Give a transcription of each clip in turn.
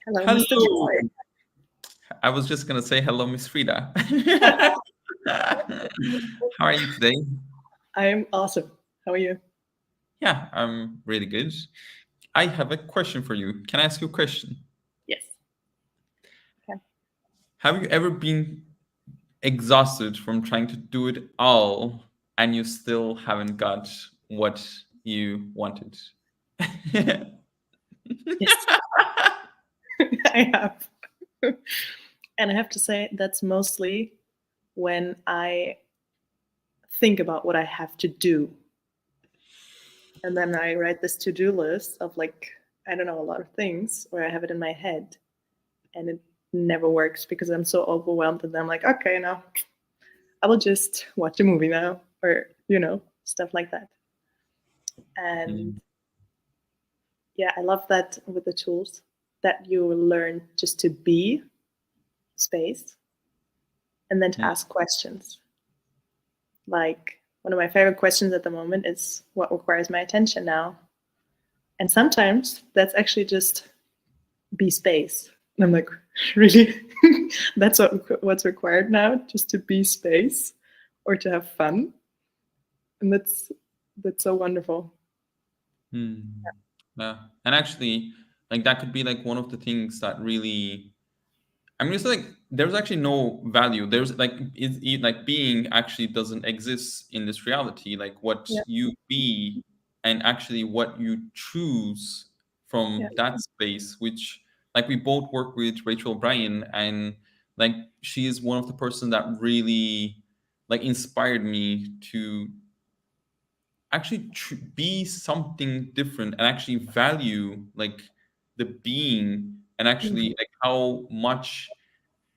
Hello, Mr. Hello. Joy. I was just gonna say hello, Miss Frida. How are you today? I'm awesome. How are you? Yeah, I'm really good. I have a question for you. Can I ask you a question? Yes. Okay. Have you ever been exhausted from trying to do it all and you still haven't got what you wanted? Yes, I have. And I have to say, that's mostly when I think about what I have to do. And then I write this to do list of like, I don't know, a lot of things, or I have it in my head. And it never works because I'm so overwhelmed. And I'm like, okay, now I will just watch a movie now, or, stuff like that. And Mm, yeah, I love that with the tools that you learn just to be space and then to mm, ask questions. Like one of my favorite questions at the moment is what requires my attention now? And sometimes that's actually just be space. And I'm like, really? That's what's required now, just to be space or to have fun. And that's so wonderful. mm. Yeah, and actually, like that could be like one of the things that really I mean, it's like there's actually no value. There's like like being actually doesn't exist in this reality. Like what Yeah. you be and actually what you choose Yeah. from that space, which like we both work with Rachel O'Brien, and like she is one of the person that really like inspired me to actually be something different and actually value like the being and actually Mhm. like how much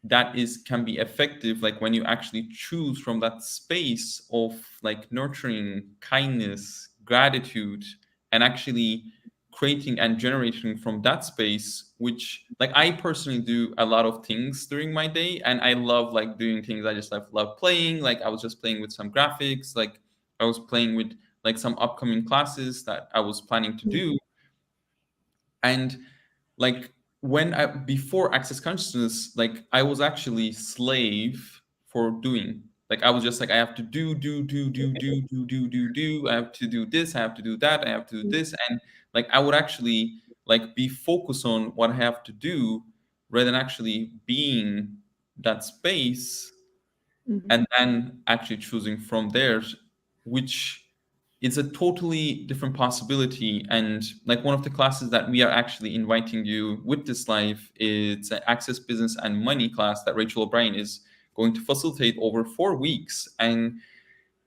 that is can be effective like when you actually choose from that space of like nurturing kindness gratitude and actually creating and generating from that space, which like I personally do a lot of things during my day and I love like doing things. I just love playing. Like I was just playing with some graphics, like I was playing with like some upcoming classes that I was planning to do. And like when I before access consciousness, like I was actually slave for doing. Like I was just like I have to do. I have to do this, I have to do that, I have to do this. And like I would actually like be focused on what I have to do rather than actually being that space Mhm. and then actually choosing from there, which is a totally different possibility. And like one of the classes that we are actually inviting you with this live, it's an Access Business and Money class that Rachel O'Brien is going to facilitate over 4 weeks. And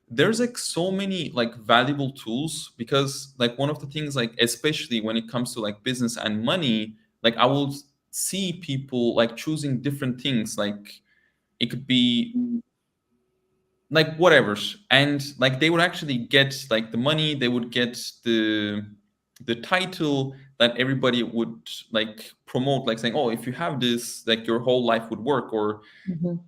there's like so many like valuable tools because like one of the things like especially when it comes to like business and money, like I will see people like choosing different things. Like it could be like whatever, and like they would actually get like the money, they would get the title that everybody would like promote, like saying, oh, if you have this, like your whole life would work. Or Mhm.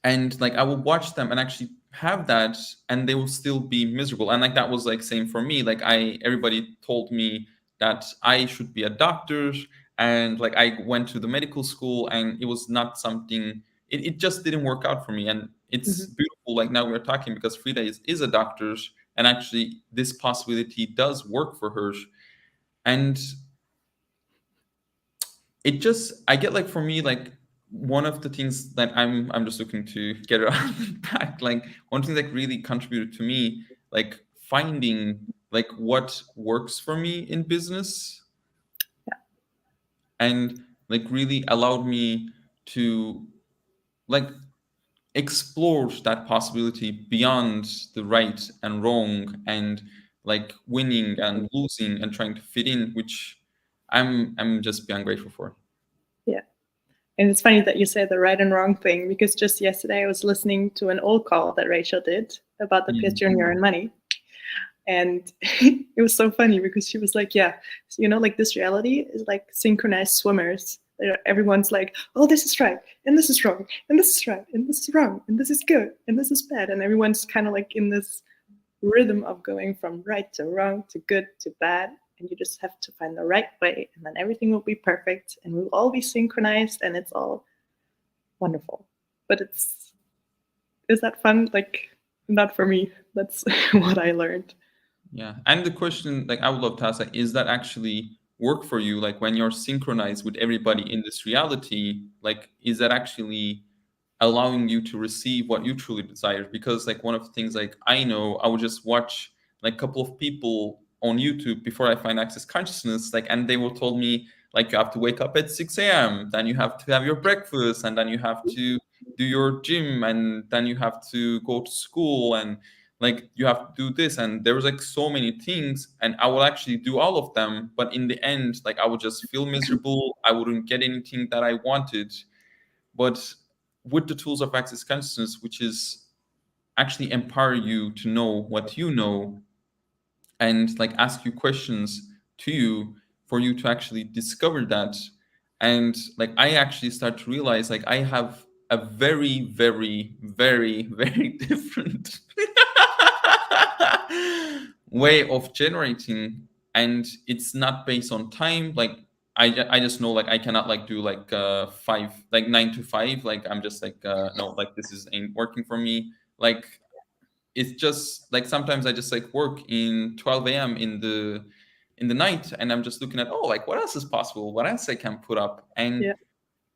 and like I would watch them and actually have that and they will still be miserable. And like that was like same for me. Like I everybody told me that I should be a doctor, and like I went to the medical school and it was not something, it just didn't work out for me. And it's Mhm. beautiful like now we're talking because Frida is a doctor and actually this possibility does work for her. And it just I get like for me like one of the things that I'm just looking to get around back, like one thing that really contributed to me like finding like what works for me in business and like really allowed me to like explore that possibility beyond the right and wrong and like winning and losing and trying to fit in, which I'm just beyond grateful for. Yeah. And it's funny that you say the right and wrong thing because just yesterday I was listening to an old call that Rachel did about the Pierce Mm. Jr. and money. And it was so funny because she was like, yeah, like this reality is like synchronized swimmers. Everyone's like, oh, this is right, and this is wrong, and this is right, and this is wrong, and this is good, and this is bad. And everyone's kind of like in this rhythm of going from right to wrong to good to bad. and you just have to find the right way, and then everything will be perfect, and we'll all be synchronized, and it's all wonderful. But is that fun? Like, not for me. That's what I learned. Yeah. And the question, like, I would love to ask, like, is that actually work for you? Like, when you're synchronized with everybody in this reality, like, is that actually allowing you to receive what you truly desire? Because, like, one of the things, like, I know I would just watch like a couple of people on YouTube before I find Access Consciousness, like, and they will told me, like, you have to wake up at 6 a.m., then you have to have your breakfast, and then you have to do your gym, and then you have to go to school, and like you have to do this, and there was like so many things, and I will actually do all of them, but in the end, like, I would just feel miserable. I wouldn't get anything that I wanted. But with the tools of Access Consciousness, which is actually empower you to know what you know, and like ask you questions to you for you to actually discover that. And like I actually start to realize, like, I have a very, very, very, very different way of generating, and it's not based on time. Like, I just know, like, I cannot like do like 9 to 5. Like, I'm just like no, like, this is ain't working for me. Like, it's just like sometimes I just like work in 12 a.m. in the night, and I'm just looking at, oh, like, what else is possible, what else I can put up. And Yeah.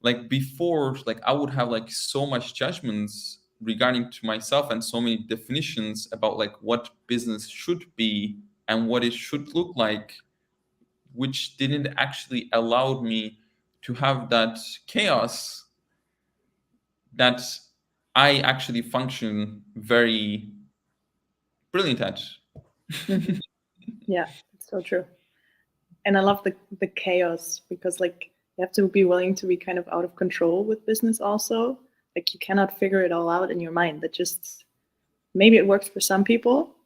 like before, like, I would have like so much judgments regarding to myself, and so many definitions about like what business should be and what it should look like, which didn't actually allow me to have that chaos that I actually function very brilliant at. Mhm. Yeah, it's so true. And I love the chaos, because like you have to be willing to be kind of out of control with business also. Like, you cannot figure it all out in your mind. That just, maybe it works for some people,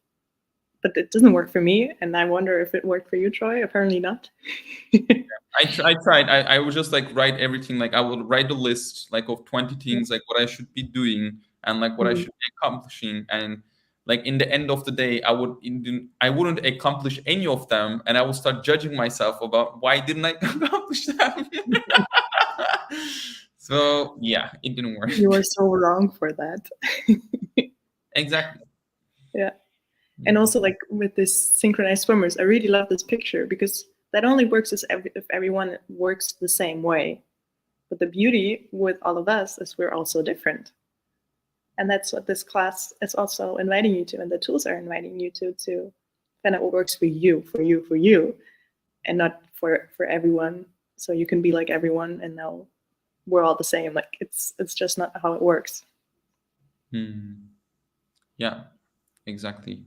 but it doesn't work for me. And I wonder if it worked for you, Troy. Apparently not. I tried. I would just like write everything. Like, I would write a list like of 20 things, like what I should be doing, and like what I Mhm. should be accomplishing. And like in the end of the day, I wouldn't accomplish any of them, and I would start judging myself about why didn't I accomplish them. So yeah, it didn't work. You are so wrong for that. Exactly. Yeah. And also, like with this synchronized swimmers, I really love this picture, because that only works if everyone works the same way. But the beauty with all of us is we're all so different. And that's what this class is also inviting you to, and the tools are inviting you to find out what works for you, and not for everyone. So you can be like everyone, and now we're all the same. Like, it's just not how it works. Yeah, exactly.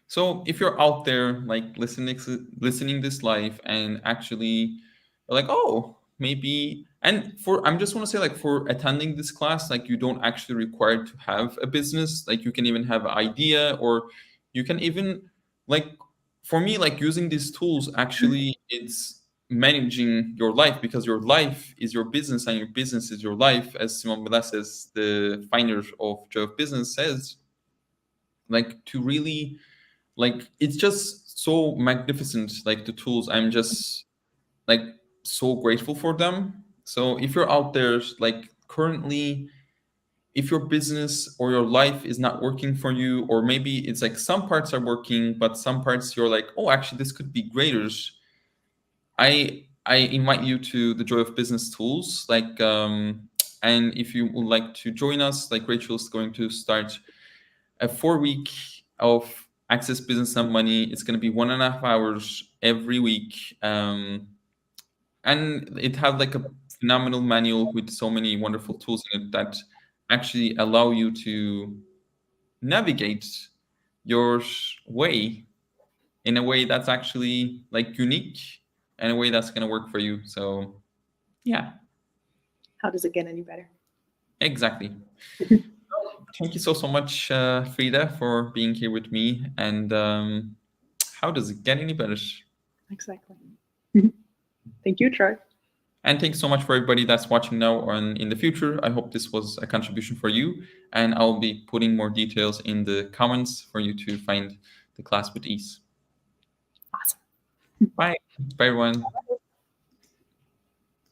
So if you're out there like listening this live, and actually like, oh, maybe, and for, I'm just want to say, like, for attending this class, like, you don't actually require to have a business. Like, you can even have an idea, or you can even, like, for me, like, using these tools, actually it's managing your life, because your life is your business and your business is your life, as Simon Velasquez, the founder of Joy of Business, says. Like, to really, like, it's just so magnificent, like the tools. I'm just like so grateful for them. So if you're out there, like, currently, if your business or your life is not working for you, or maybe it's like some parts are working but some parts you're like, oh, actually this could be greater, I invite you to the Joy of Business tools. Like, and if you would like to join us, like, Rachel is going to start a 4 week of Access Business and Money. It's going to be 1.5 hours every week. And it has like a phenomenal manual with so many wonderful tools in it that actually allow you to navigate your way in a way that's actually like unique, and a way that's going to work for you. So yeah, How does it get any better? exactly. Thank you so much, Frida, for being here with me. And how does it get any better? Exactly. Thank you, Troy. And thanks so much for everybody that's watching now or in the future. I hope this was a contribution for you. And I'll be putting more details in the comments for you to find the class with ease. Awesome. Bye. Bye, everyone.